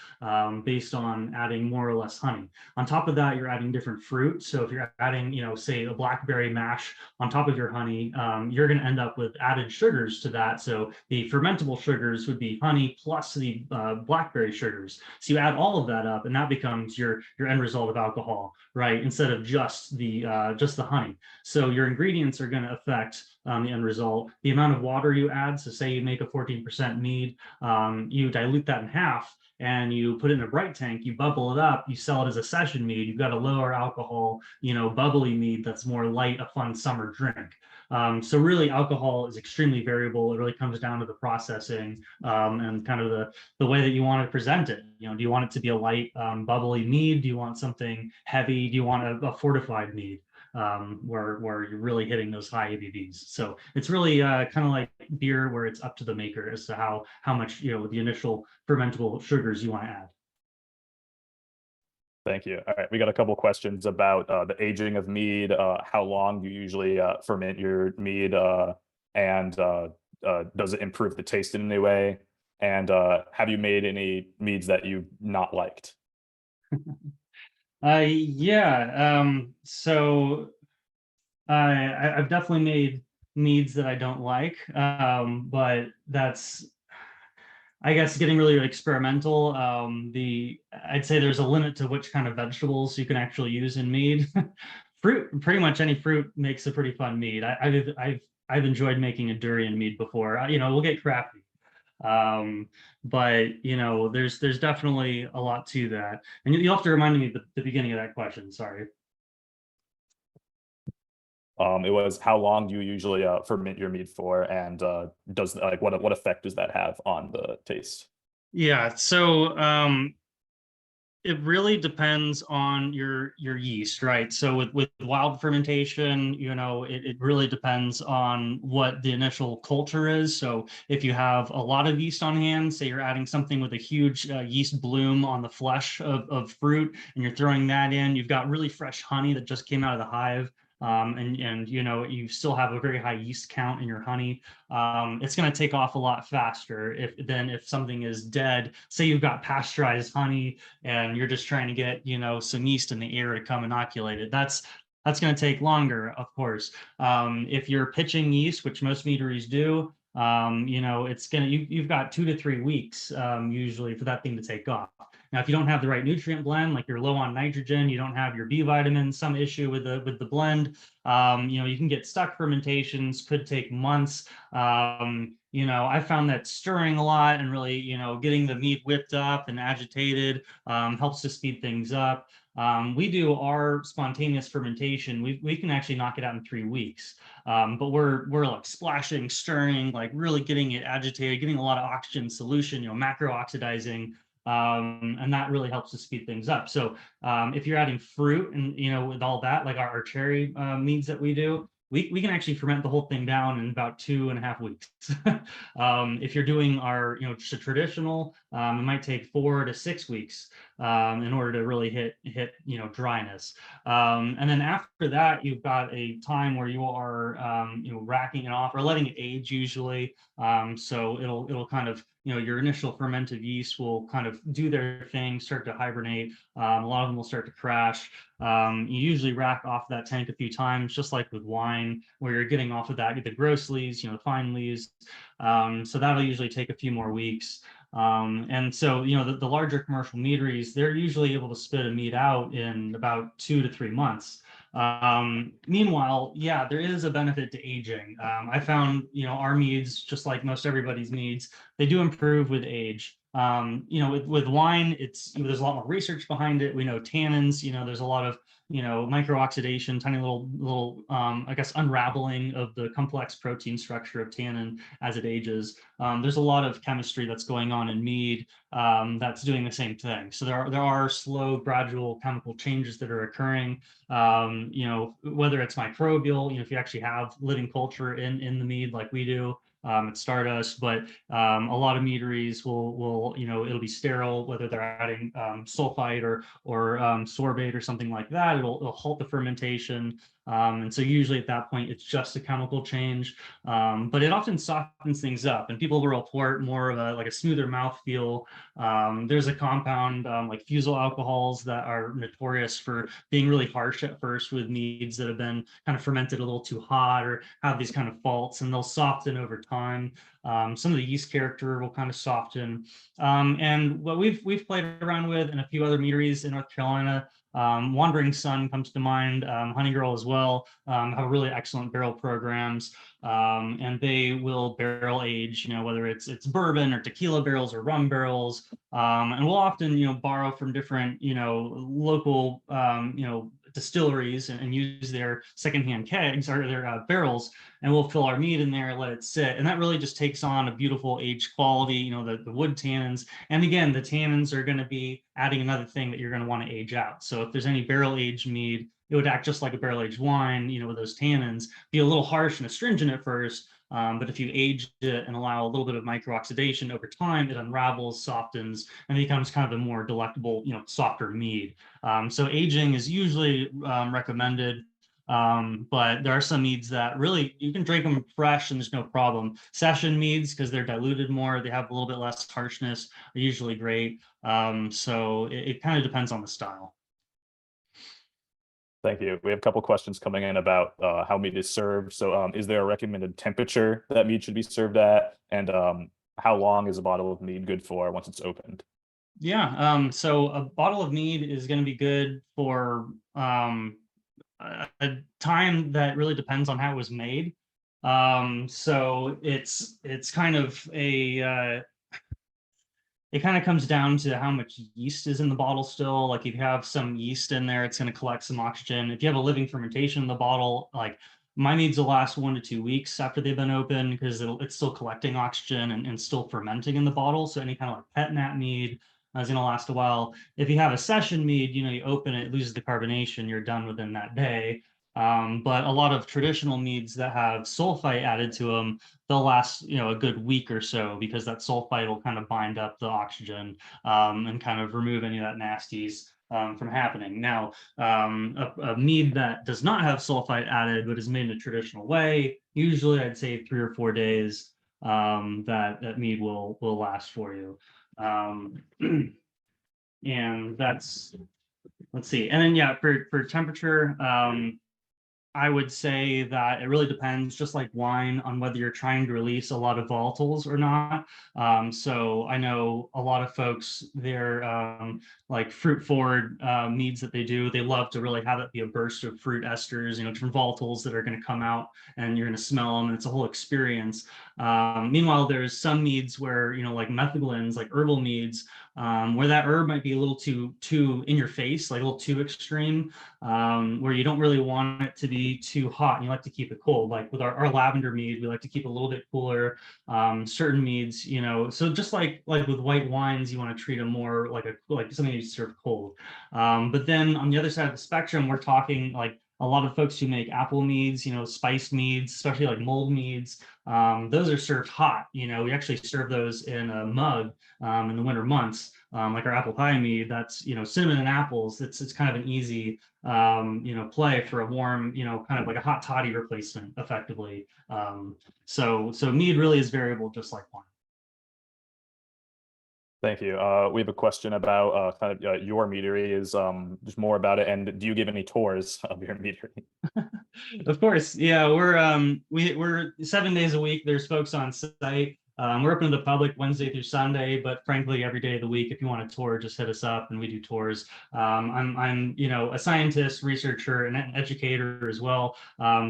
based on adding more or less honey. On top of that, you're adding different fruit. So if you're adding, say a blackberry mash on top of your honey, you're going to end up with added sugars to that. So the fermentable sugars would be honey plus the blackberry sugars. So you add all of that up, and that becomes your end result of alcohol, right? Instead of just the honey. So your ingredients are going to affect the end result. The amount of water you add, so say you make a 14% mead, you dilute that in half and you put it in a bright tank, you bubble it up, you sell it as a session mead, you've got a lower alcohol, bubbly mead that's more light, a fun summer drink. So really alcohol is extremely variable. It really comes down to the processing and kind of the way that you want to present it. Do you want it to be a light, bubbly mead? Do you want something heavy? Do you want a fortified mead? Where you're really hitting those high ABVs. So it's really kind of like beer, where it's up to the maker as to how much the initial fermentable sugars you want to add. Thank you. All right, we got a couple questions about the aging of mead. How long do you usually ferment your mead, and does it improve the taste in any way? And have you made any meads that you've not liked? Yeah. So I've definitely made meads that I don't like, but that's, I guess, getting really experimental. I'd say there's a limit to which kind of vegetables you can actually use in mead. Fruit, pretty much any fruit makes a pretty fun mead. I've enjoyed making a durian mead before. We'll get crafty. But there's definitely a lot to that. And you'll have to remind me at the beginning of that question. Sorry. It was how long do you usually ferment your mead for, and does like what effect does that have on the taste? Yeah, so it really depends on your yeast, right? So with wild fermentation, it really depends on what the initial culture is. So if you have a lot of yeast on hand, say you're adding something with a huge yeast bloom on the flesh of fruit, and you're throwing that in, you've got really fresh honey that just came out of the hive. And you still have a very high yeast count in your honey. It's going to take off a lot faster than if something is dead. Say you've got pasteurized honey and you're just trying to get some yeast in the air to come inoculate it. That's going to take longer, of course. If you're pitching yeast, which most meaderies do, it's gonna you've got 2 to 3 weeks usually for that thing to take off. Now, if you don't have the right nutrient blend, like you're low on nitrogen, you don't have your B vitamins, some issue with the blend, you can get stuck. Fermentations could take months. I found that stirring a lot and really, getting the meat whipped up and agitated helps to speed things up. We do our spontaneous fermentation. We can actually knock it out in 3 weeks. But we're like splashing, stirring, like really getting it agitated, getting a lot of oxygen solution, macro oxidizing. And that really helps to speed things up. So if you're adding fruit and with all that, like our cherry meads that we do, we can actually ferment the whole thing down in about 2.5 weeks. If you're doing our just a traditional, it might take 4 to 6 weeks in order to really hit dryness. And then after that, you've got a time where you are racking it off or letting it age usually. So it'll kind of your initial fermented yeast will kind of do their thing, start to hibernate. A lot of them will start to crash. You usually rack off that tank a few times, just like with wine, where you're getting off of that, the gross lees, the fine lees. So that'll usually take a few more weeks. And so, the larger commercial meaderies, they're usually able to spit a mead out in about 2 to 3 months. Meanwhile, yeah, there is a benefit to aging. I found, our meads, just like most everybody's meads, they do improve with age. With wine, there's a lot more research behind it. We know tannins, there's a lot of micro-oxidation, tiny little I guess unraveling of the complex protein structure of tannin as it ages. There's a lot of chemistry that's going on in mead that's doing the same thing. So there are slow, gradual chemical changes that are occurring. Whether it's microbial, if you actually have living culture in the mead like we do, at Stardust, but a lot of meaderies will it'll be sterile, whether they're adding sulfite or sorbate or something like that. It'll halt the fermentation. And so usually at that point, it's just a chemical change, but it often softens things up, and people will report more of a smoother mouthfeel. There's a compound like fusel alcohols that are notorious for being really harsh at first with meads that have been kind of fermented a little too hot or have these kind of faults, and they'll soften over time. Some of the yeast character will kind of soften. And what we've played around with in a few other meaderies in North Carolina, Wandering Sun comes to mind, Honey Girl as well, have really excellent barrel programs. And they will barrel age, whether it's bourbon or tequila barrels or rum barrels. And we'll often, borrow from different, local, distilleries and use their secondhand kegs or their barrels, and we'll fill our mead in there, let it sit. And that really just takes on a beautiful aged quality, the wood tannins. And again, the tannins are going to be adding another thing that you're going to want to age out. So if there's any barrel aged mead, it would act just like a barrel aged wine, with those tannins, be a little harsh and astringent at first. But if you age it and allow a little bit of micro-oxidation over time, it unravels, softens, and becomes kind of a more delectable, softer mead. So aging is usually recommended. But there are some meads that really you can drink them fresh and there's no problem. Session meads, because they're diluted more, they have a little bit less harshness, are usually great. So it kind of depends on the style. Thank you. We have a couple questions coming in about how mead is served. So is there a recommended temperature that mead should be served at? And how long is a bottle of mead good for once it's opened? Yeah, so a bottle of mead is going to be good for a time that really depends on how it was made. So it's kind of a it kind of comes down to how much yeast is in the bottle still. Like if you have some yeast in there, it's going to collect some oxygen. If you have a living fermentation in the bottle, like my meads will last 1 to 2 weeks after they've been opened because it's still collecting oxygen and still fermenting in the bottle. So any kind of like pet nat mead is going to last a while. If you have a session mead, you open it, it loses the carbonation, you're done within that day. But a lot of traditional meads that have sulfite added to them, they'll last a good week or so because that sulfite will kind of bind up the oxygen and kind of remove any of that nasties from happening. Now, a mead that does not have sulfite added but is made in a traditional way, usually I'd say 3 or 4 days that mead will last for you. And that's, let's see, and then yeah, for temperature, I would say that it really depends, just like wine, on whether you're trying to release a lot of volatiles or not. So I know a lot of folks, they're like fruit forward meads that they do. They love to really have it be a burst of fruit esters, different volatiles that are going to come out and you're going to smell them. And it's a whole experience. Meanwhile, there's some meads where, like methylglins, like herbal meads, where that herb might be a little too in your face, like a little too extreme, where you don't really want it to be too hot and you like to keep it cold. Like with our lavender mead, we like to keep it a little bit cooler. Certain meads, so just like with white wines, you want to treat them more like something you serve cold. But then on the other side of the spectrum, we're talking like a lot of folks who make apple meads, spiced meads, especially like mulled meads. Those are served hot. We actually serve those in a mug in the winter months, like our apple pie mead. That's cinnamon and apples. It's kind of an easy play for a warm, kind of like a hot toddy replacement, effectively. So mead really is variable, just like wine. Thank you. We have a question about kind of your meadery, is just more about it, and do you give any tours of your meadery? Of course, yeah. We're 7 days a week. There's folks on site. We're open to the public Wednesday through Sunday, but frankly, every day of the week, if you want a tour, just hit us up and we do tours. I'm a scientist, researcher, and an educator as well.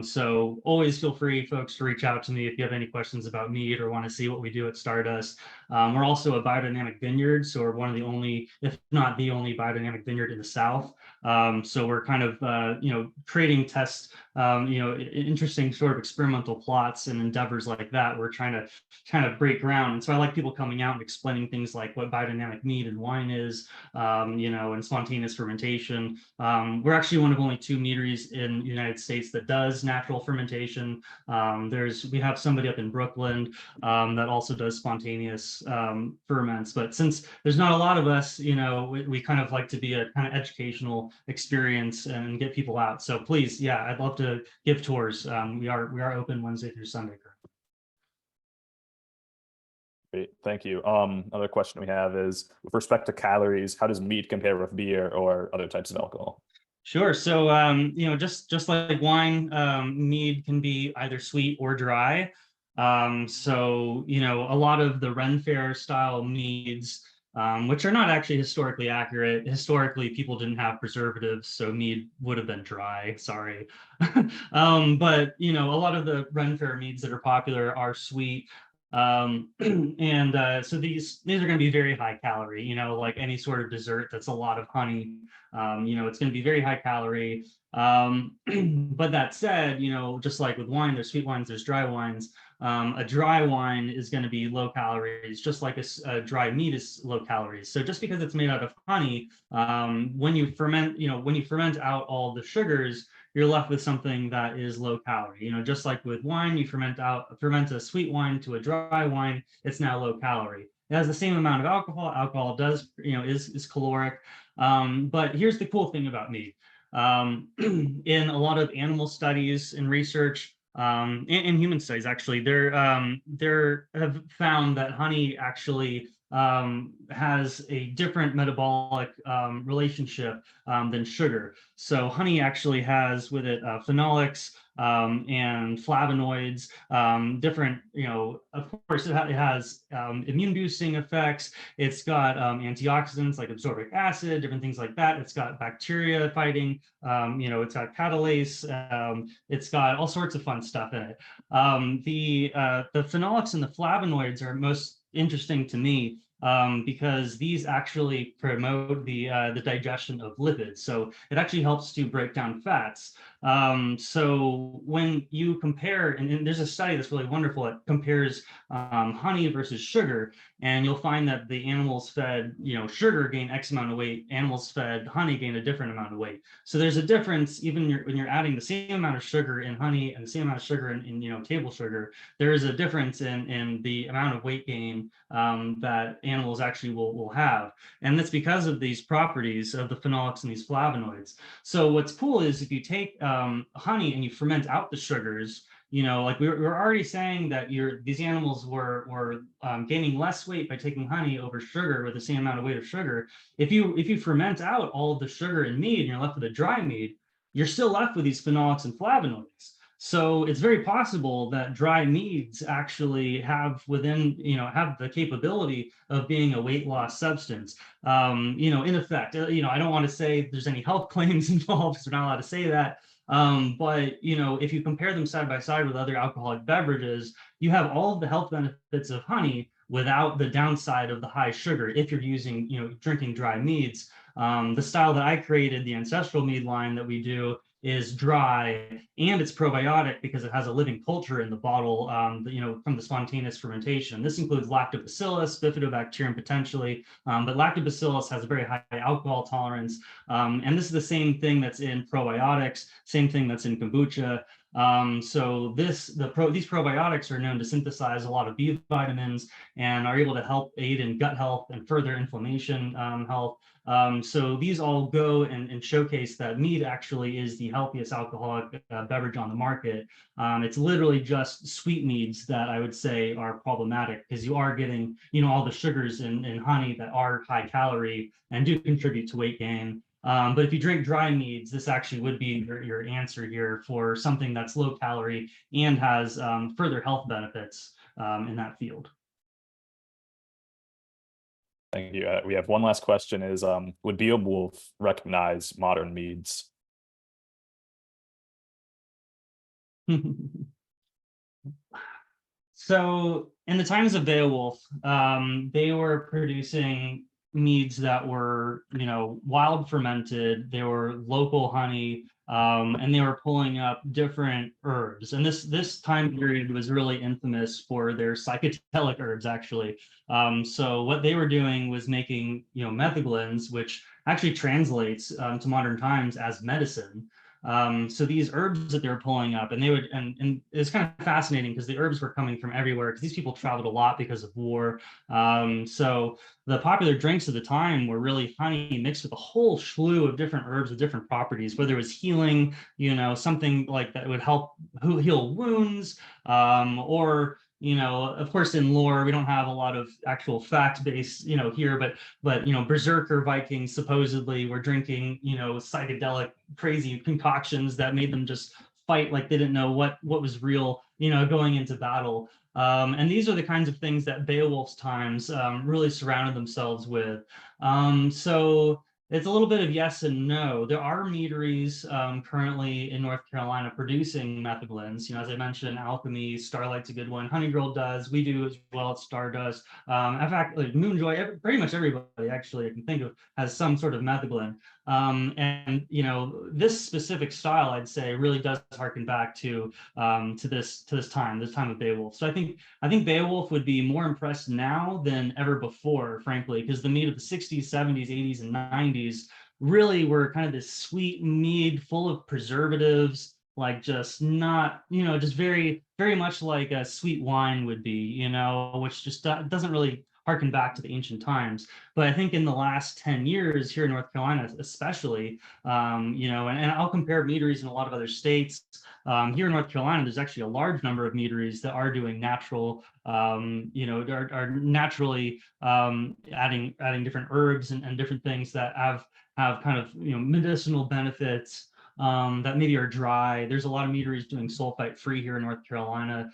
So always feel free, folks, to reach out to me if you have any questions about mead or want to see what we do at Stardust. We're also a biodynamic vineyard, so we're one of the only, if not the only, biodynamic vineyard in the South. So we're kind of creating tests, interesting sort of experimental plots and endeavors like that. We're trying to kind of break ground. And so I like people coming out and explaining things like what biodynamic mead and wine is, and spontaneous fermentation. We're actually one of only 2 meaderies in the United States that does natural fermentation. We have somebody up in Brooklyn that also does spontaneous ferments. But since there's not a lot of us, we kind of like to be a kind of educational experience and get people out. So please, yeah, I'd love to give tours. We are open Wednesday through Sunday. Great, thank you. Another question we have is, with respect to calories, how does mead compare with beer or other types of alcohol? Sure. So, just like wine, mead can be either sweet or dry. So, a lot of the Ren Fair style meads, which are not actually historically accurate. Historically, people didn't have preservatives, so mead would have been dry. Sorry. But, a lot of the Ren Fair meads that are popular are sweet. And so these are going to be very high calorie, like any sort of dessert that's a lot of honey. It's going to be very high calorie. But that said, just like with wine, there's sweet wines, there's dry wines. A dry wine is going to be low calories, just like a dry mead is low calories. So just because it's made out of honey, when you ferment out all the sugars, you're left with something that is low calorie. Just like with wine, you ferment a sweet wine to a dry wine, it's now low calorie. It has the same amount of alcohol. Alcohol does, is caloric. But here's the cool thing about mead. In a lot of animal studies and research, and human studies, actually, there have found that honey actually has a different metabolic relationship than sugar. So honey actually has with it phenolics and flavonoids, different, of course, it has immune boosting effects. It's got antioxidants like absorbic acid, different things like that. It's got bacteria fighting, it's got catalase, it's got all sorts of fun stuff in it. The phenolics and the flavonoids are most interesting to me because these actually promote the digestion of lipids. So it actually helps to break down fats. So when you compare, and there's a study that's really wonderful, it compares honey versus sugar, and you'll find that the animals fed, sugar gain X amount of weight, animals fed honey gain a different amount of weight. So there's a difference even when you're adding the same amount of sugar in honey and the same amount of sugar in table sugar. There is a difference in the amount of weight gain that animals actually will have. And that's because of these properties of the phenolics and these flavonoids. So what's cool is if you take honey and you ferment out the sugars, like we were already saying that these animals were gaining less weight by taking honey over sugar with the same amount of weight of sugar. If you ferment out all of the sugar in mead and you're left with a dry mead, you're still left with these phenolics and flavonoids. So it's very possible that dry meads actually have have the capability of being a weight loss substance. In effect, I don't want to say there's any health claims involved because we're not allowed to say that. But if you compare them side by side with other alcoholic beverages, you have all of the health benefits of honey without the downside of the high sugar if you're using, drinking dry meads. The style that I created, the ancestral mead line that we do, is dry and it's probiotic because it has a living culture in the bottle, from the spontaneous fermentation. This includes lactobacillus, bifidobacterium potentially, but lactobacillus has a very high alcohol tolerance. And this is the same thing that's in probiotics, same thing that's in kombucha. So these probiotics are known to synthesize a lot of B vitamins and are able to help aid in gut health and further inflammation health. So these all go and showcase that mead actually is the healthiest alcoholic beverage on the market. It's literally just sweet meads that I would say are problematic because you are getting, all the sugars in honey that are high calorie and do contribute to weight gain. But if you drink dry meads, this actually would be your answer here for something that's low calorie and has further health benefits in that field. Thank you. We have one last question is, would Beowulf recognize modern meads? So in the times of Beowulf, they were producing meads that were, wild fermented, they were local honey, and they were pulling up different herbs. And this time period was really infamous for their psychedelic herbs, actually. So what they were doing was making, metheglins, which actually translates to modern times as medicine. So these herbs that they were pulling up, and and it's kind of fascinating because the herbs were coming from everywhere because these people traveled a lot because of war. So the popular drinks of the time were really honey mixed with a whole slew of different herbs with different properties, whether it was healing, something like that would help heal wounds, or of course, in lore, we don't have a lot of actual fact-based, here, but Berserker Vikings supposedly were drinking, psychedelic, crazy concoctions that made them just fight like they didn't know what was real, going into battle. And these are the kinds of things that Beowulf's times really surrounded themselves with. So it's a little bit of yes and no. There are meaderies currently in North Carolina producing metheglins. As I mentioned, Alchemy, Starlight's a good one. Honey Girl does. We do as well at Stardust. In fact, like Moonjoy, pretty much everybody actually I can think of has some sort of metheglin. And this specific style, I'd say, really does harken back to this time of Beowulf. So I think Beowulf would be more impressed now than ever before, frankly, because the mead of the 60s, 70s, 80s, and 90s really were kind of this sweet mead full of preservatives, like just not, just very, very much like a sweet wine would be, which just doesn't really harken back to the ancient times. But I think in the last 10 years here in North Carolina, especially, you know, and I'll compare meaderies in a lot of other states. Here in North Carolina, there's actually a large number of meaderies that are doing natural, you know, are naturally adding different herbs and different things that have kind of, you know, medicinal benefits that maybe are dry. There's a lot of meaderies doing sulfite free here in North Carolina,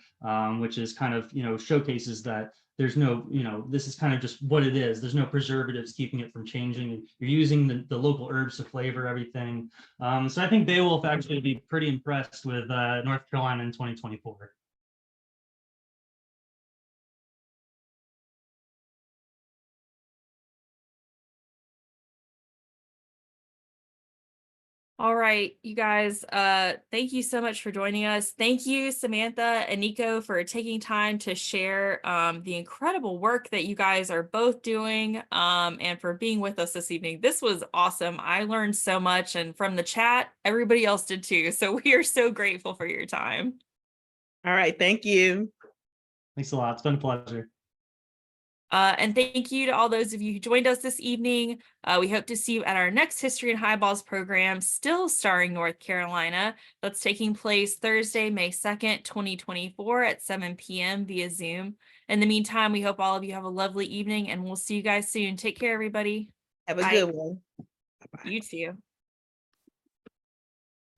which is kind of, you know, showcases that there's no, you know, this is kind of just what it is. There's no preservatives keeping it from changing. You're using the local herbs to flavor everything. So I think Beowulf actually be pretty impressed with North Carolina in 2024. All right, you guys, thank you so much for joining us. Thank you, Samantha and Nico, for taking time to share the incredible work that you guys are both doing and for being with us this evening. This was awesome. I learned so much, and from the chat, everybody else did too. So we are so grateful for your time. All right, thank you. Thanks a lot. It's been a pleasure. And thank you to all those of you who joined us this evening. We hope to see you at our next History and Highballs program, still starring North Carolina. That's taking place Thursday, May 2nd, 2024 at 7 p.m. via Zoom. In the meantime, we hope all of you have a lovely evening, and we'll see you guys soon. Take care, everybody. Have a Bye. good one. You too.